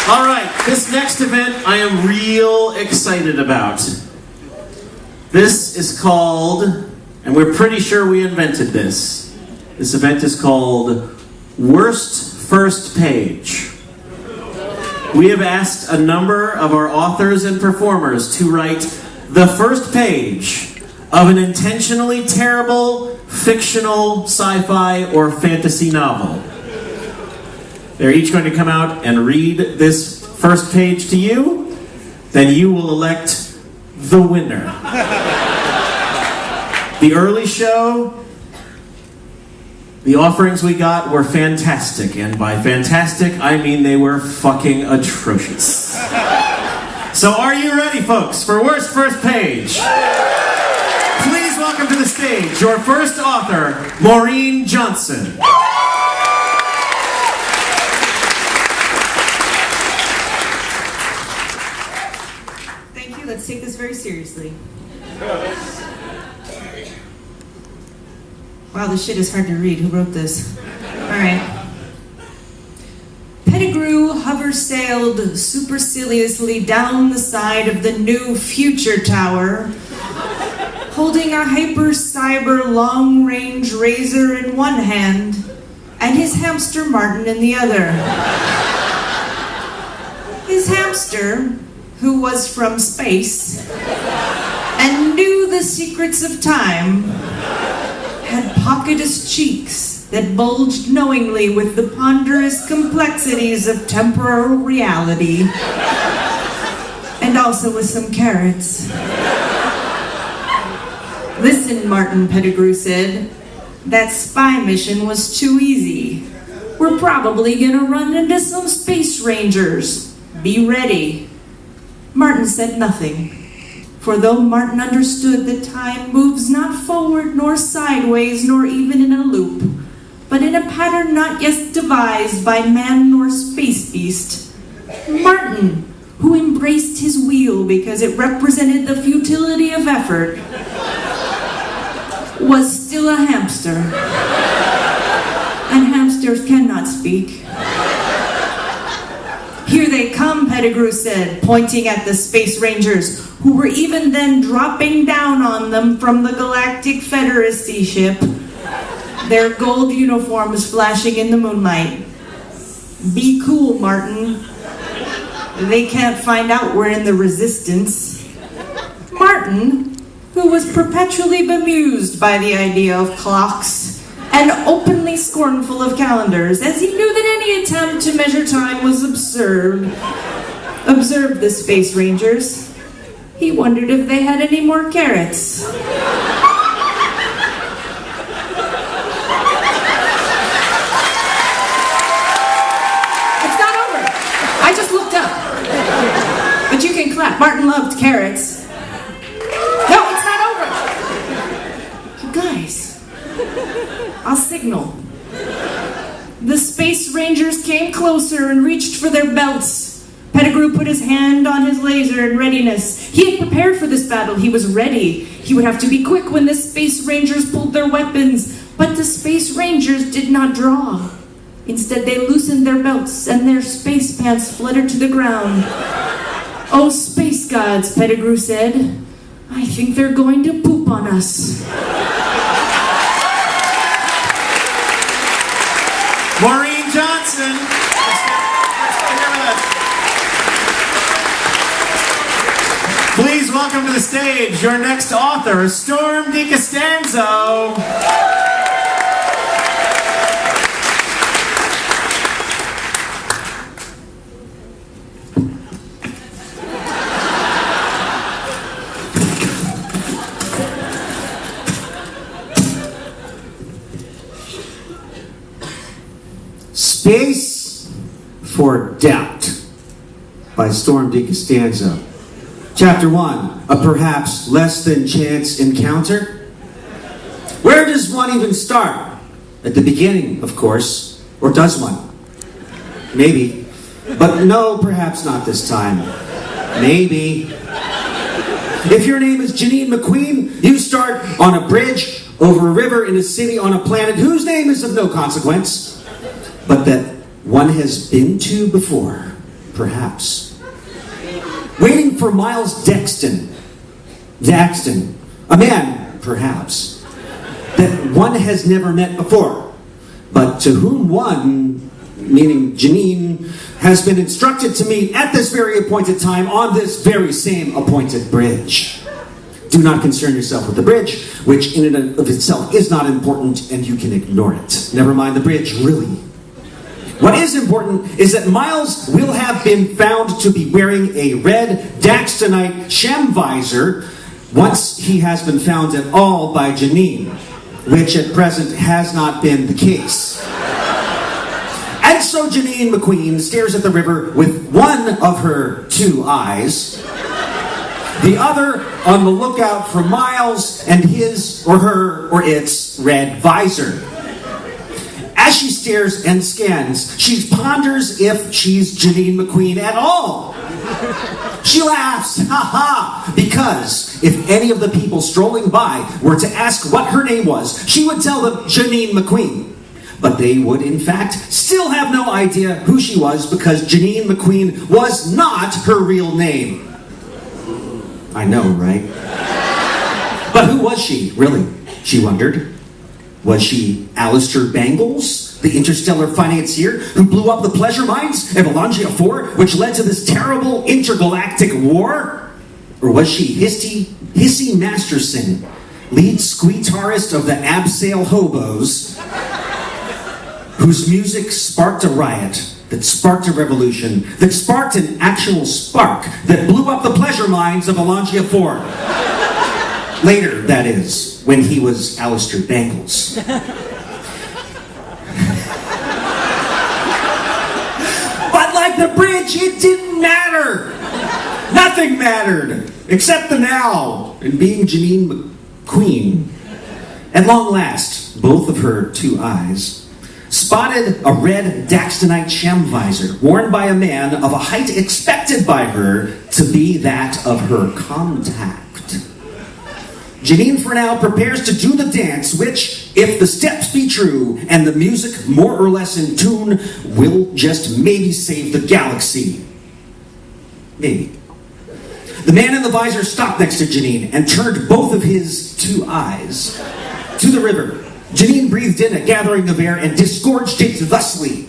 All right, this next event I am real excited about. This is called, and we're pretty sure we invented this. This event is called Worst First Page. We have asked a number of our authors and performers to write the first page of an intentionally terrible, fictional, sci-fi, or fantasy novel. They're each going to come out and read this first page to you. Then you will elect the winner. The early show, the offerings we got were fantastic. And by fantastic, I mean they were fucking atrocious. So are you ready, folks, for Worst First Page? Please welcome to the stage your first author, Maureen Johnson. Let's take this very seriously. Wow, this shit is hard to read. Who wrote this? Alright. Pettigrew hover-sailed superciliously down the side of the new future tower, holding a hyper-cyber long-range razor in one hand and his hamster Martin in the other. His hamster, who was from space and knew the secrets of time, had pocketous cheeks that bulged knowingly with the ponderous complexities of temporal reality, and also with some carrots. Listen, Martin, Pettigrew said, that spy mission was too easy. We're probably gonna run into some space rangers. Be ready. Martin said nothing, for though Martin understood that time moves not forward nor sideways nor even in a loop, but in a pattern not yet devised by man nor space beast, Martin, who embraced his wheel because it represented the futility of effort, was still a hamster. And hamsters cannot speak. Here they come, Pettigrew said, pointing at the Space Rangers, who were even then dropping down on them from the Galactic Federacy ship, their gold uniforms flashing in the moonlight. Be cool, Martin. They can't find out we're in the Resistance. Martin, who was perpetually bemused by the idea of clocks, and openly scornful of calendars, as he knew that any attempt to measure time was absurd, observed the Space Rangers. He wondered if they had any more carrots. It's not over. I just looked up. But you can clap. Martin loved carrots. No, it's not over. You guys. I'll signal. The Space Rangers came closer and reached for their belts. Pettigrew put his hand on his laser in readiness. He had prepared for this battle. He was ready. He would have to be quick when the Space Rangers pulled their weapons. But the Space Rangers did not draw. Instead, they loosened their belts and their space pants fluttered to the ground. Oh, space gods, Pettigrew said. I think they're going to poop on us. Maureen Johnson. Please welcome to the stage your next author, Storm DiCostanzo. Space for Doubt by Storm DiCostanzo. Chapter 1, a perhaps less than chance encounter. Where does one even start? At the beginning, of course. Or does one? Maybe. But no, perhaps not this time. Maybe. If your name is Janine McQueen, you start on a bridge, over a river, in a city, on a planet whose name is of no consequence, but that one has been to before. perhaps. Waiting for Miles Daxton, a man, perhaps, that one has never met before, but to whom one, meaning Janine, has been instructed to meet at this very appointed time on this very same appointed bridge. Do not concern yourself with the bridge, which in and of itself is not important, and you can ignore it. Never mind the bridge, really. What is important is that Miles will have been found to be wearing a red Daxtonite sham visor once he has been found at all by Janine, which at present has not been the case. And so Janine McQueen stares at the river with one of her two eyes, the other on the lookout for Miles and his or her or its red visor. As she stares and scans, she ponders if she's Janine McQueen at all. She laughs, ha, because if any of the people strolling by were to ask what her name was, she would tell them Janine McQueen. But they would, in fact, still have no idea who she was because Janine McQueen was not her real name. I know, right? But who was she, really? She wondered. Was she Alistair Bangles, the interstellar financier who blew up the pleasure mines of Valangia 4, which led to this terrible intergalactic war? Or was she Hissy Masterson, lead squeetarist of the Abseil Hobos, whose music sparked a riot, that sparked a revolution, that sparked an actual spark, that blew up the pleasure mines of Valangia 4? Later, that is, when he was Alistair Bangles. But like the bridge, it didn't matter. Nothing mattered, except the now, and being Janine McQueen. At long last, both of her two eyes spotted a red Daxtonite sham visor worn by a man of a height expected by her to be that of her contact. Janine for now prepares to do the dance, which, if the steps be true and the music more or less in tune, will just maybe save the galaxy. Maybe. The man in the visor stopped next to Janine and turned both of his two eyes to the river. Janine breathed in a gathering of air and disgorged it thusly.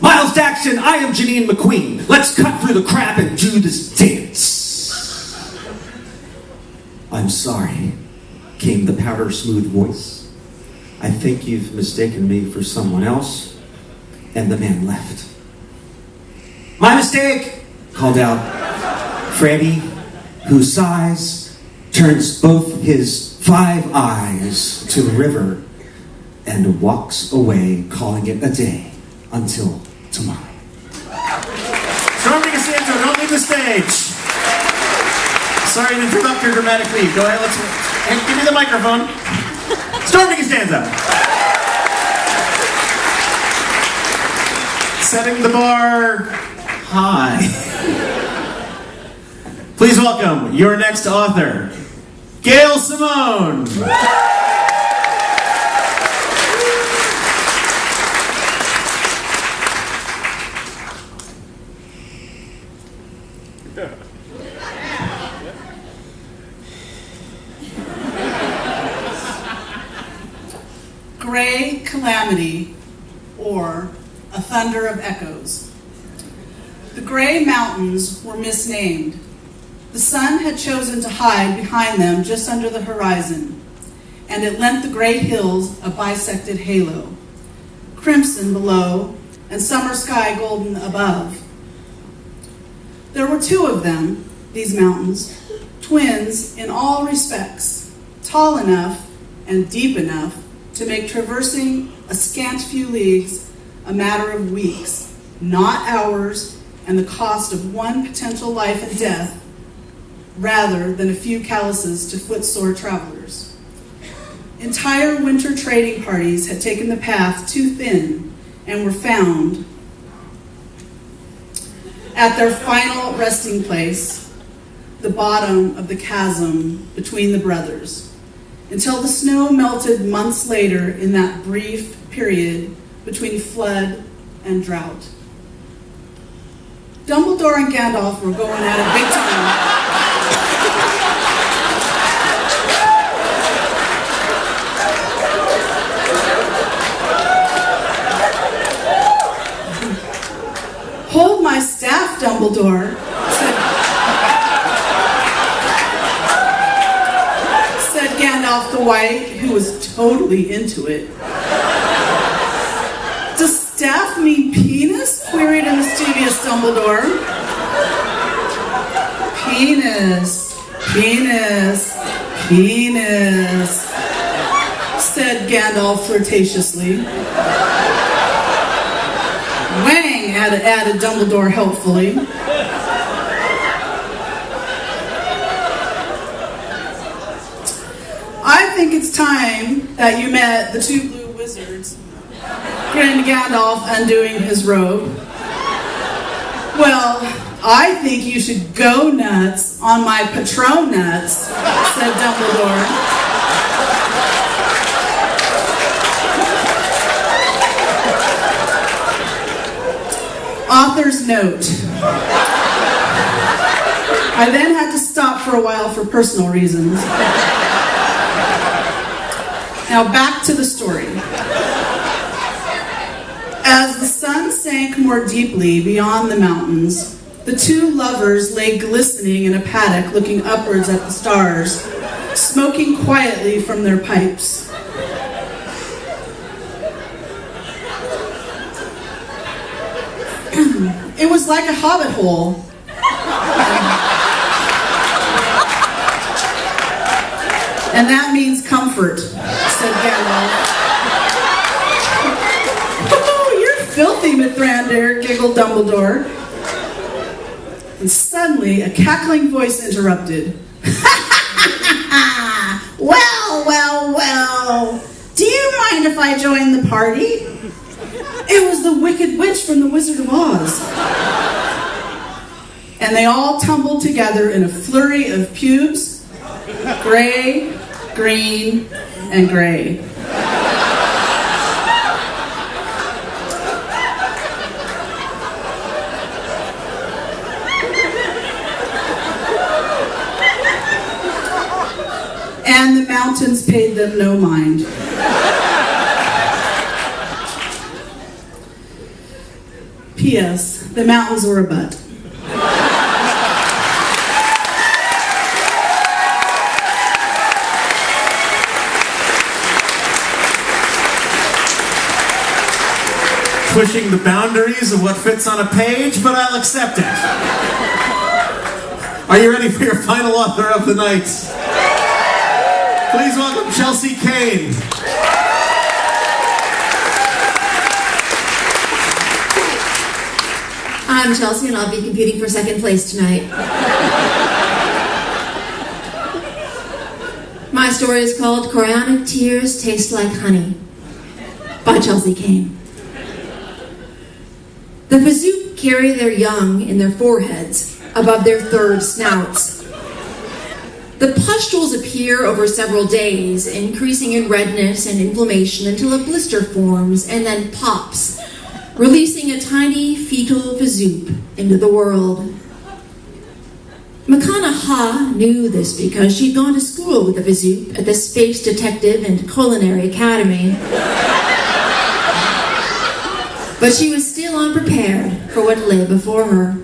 Miles Daxton, I am Janine McQueen. Let's cut through the crap and do this dance. I'm sorry, came the powder-smooth voice. I think you've mistaken me for someone else. And the man left. My mistake, called out Freddie, who sighs, turns both his 5 eyes to the river, and walks away, calling it a day until tomorrow. Storm DiCostanzo, don't leave the stage. Sorry to interrupt your dramatic lead. Go ahead, give me the microphone. Storm DiCostanzo. Setting the bar high. Please welcome your next author, Gail Simone. Gray Calamity, or A Thunder of Echoes. The Gray Mountains were misnamed. The sun had chosen to hide behind them just under the horizon, and it lent the great hills a bisected halo, crimson below and summer sky golden above. There were 2 of them, these mountains, twins in all respects, tall enough and deep enough to make traversing a scant few leagues a matter of weeks, not hours, and the cost of one potential life and death, rather than a few calluses to footsore travelers. Entire winter trading parties had taken the path too thin and were found at their final resting place, the bottom of the chasm between the brothers, until the snow melted months later in that brief period between flood and drought. Dumbledore and Gandalf were going at it big time. Hold my staff, Dumbledore, said Gandalf the White, who was totally into it. Does staff mean penis? Queried a mischievous Dumbledore. Penis, penis, penis, said Gandalf flirtatiously. Wang, added Dumbledore helpfully. I think it's time that you met the two blue wizards, grinned Gandalf, undoing his robe. Well, I think you should go nuts on my Patron nuts, said Dumbledore. Author's note. I then had to stop for a while for personal reasons. Now back to the story. As the sun sank more deeply beyond the mountains, the two lovers lay glistening in a paddock looking upwards at the stars, smoking quietly from their pipes. It was like a hobbit hole. And that means comfort, said Gandalf. Oh, you're filthy, Mithrandir, giggled Dumbledore. And suddenly, a cackling voice interrupted. Well, well, well. Do you mind if I join the party? It was the Wicked Witch from the Wizard of Oz. And they all tumbled together in a flurry of pubes, gray, green, and gray. And the mountains paid them no mind. P.S. The mountains were a butt. Pushing the boundaries of what fits on a page, but I'll accept it. Are you ready for your final author of the night? Please welcome Chelsea Cain. I'm Chelsea, and I'll be competing for second place tonight. My story is called Cryonic Tears Taste Like Honey by Chelsea Cain. The Fazoop carry their young in their foreheads above their third snouts. The pustules appear over several days, increasing in redness and inflammation until a blister forms and then pops, releasing a tiny fetal Fazoop into the world. McConaughey knew this because she'd gone to school with the Fazoop at the Space Detective and Culinary Academy. But she was still unprepared for what lay before her.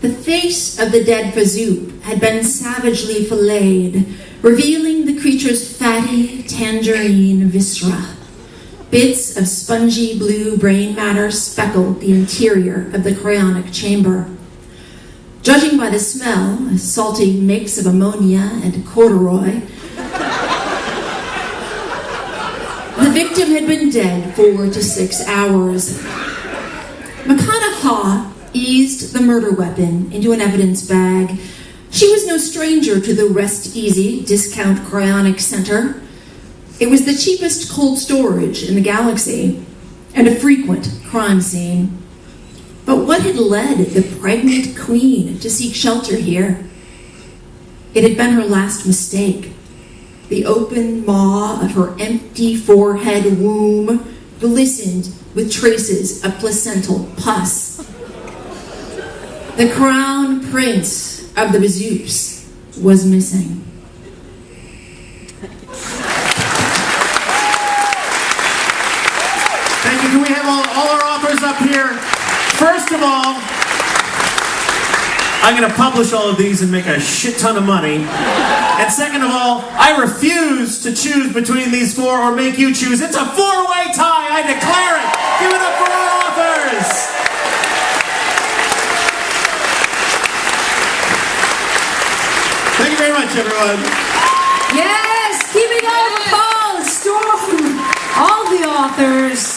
The face of the dead Fazoop had been savagely filleted, revealing the creature's fatty, tangerine viscera. Bits of spongy blue brain matter speckled the interior of the cryonic chamber. Judging by the smell, a salty mix of ammonia and corduroy, the victim had been dead 4 to 6 hours. McConaughey eased the murder weapon into an evidence bag. She was no stranger to the Rest Easy Discount Cryonic Center. It was the cheapest cold storage in the galaxy and a frequent crime scene. But what had led the pregnant queen to seek shelter here? It had been her last mistake. The open maw of her empty forehead womb glistened with traces of placental pus. The crown prince of the Bazoops was missing. Thank you. Can we have all our authors up here? First of all, I'm going to publish all of these and make a shit ton of money. And second of all, I refuse to choose between these four or make you choose. It's a four-way tie. I declare it. Give it up for our authors. Thank you very much, everyone. Yes, keeping all the calls, Storm, all the authors.